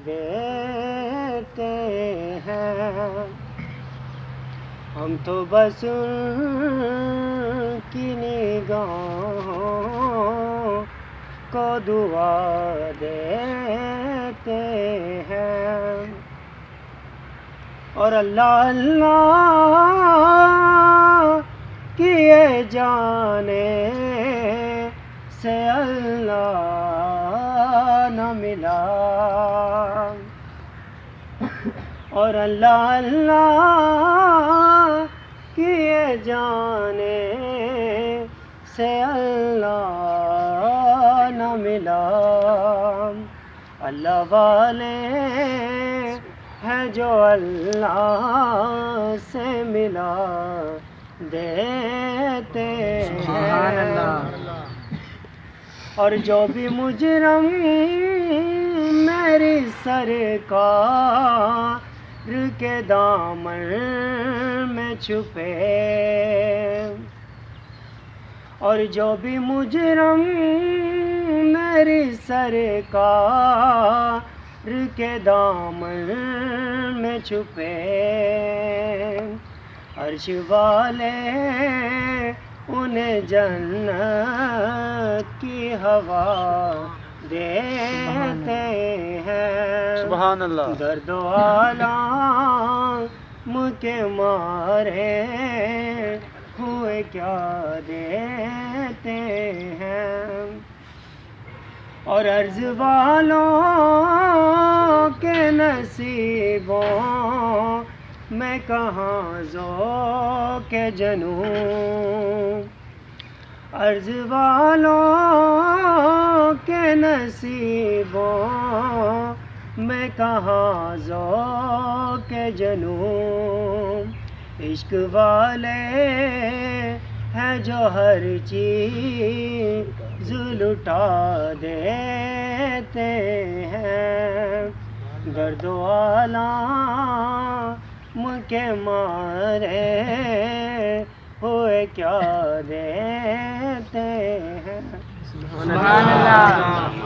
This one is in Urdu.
دیتے ہیں، ہم تو بس ان کی نگاہوں کو دعا دیتے ہیں، اور اللہ اللہ کیے جانے سے اللہ نہ ملا، اور اللہ اللہ کیے جانے سے اللہ نہ ملا، اللہ والے ہیں جو اللہ سے ملا دیتے ہیں، اور جو بھی مجرم میری سرکار کے دامن میں چھپے، اور جو بھی مجرم میری سرکار کے دامن میں چھپے، عرش والے انہیں جنت کی ہوا دیتے ہیں، سبحان اللہ، درد و آلام کے مارے ہوئے کیا دیتے ہیں، اور عرض والوں کے نصیبوں میں کہاں ذوق جنوں، عرض والوں کے نصیبوں میں کہاں ذوق جنوں، عشق والے ہیں جو ہر چیز لٹا دیتے ہیں، درد و آلام کے مارے ہوئے کیا دیتے ہیں۔ سبحان اللہ۔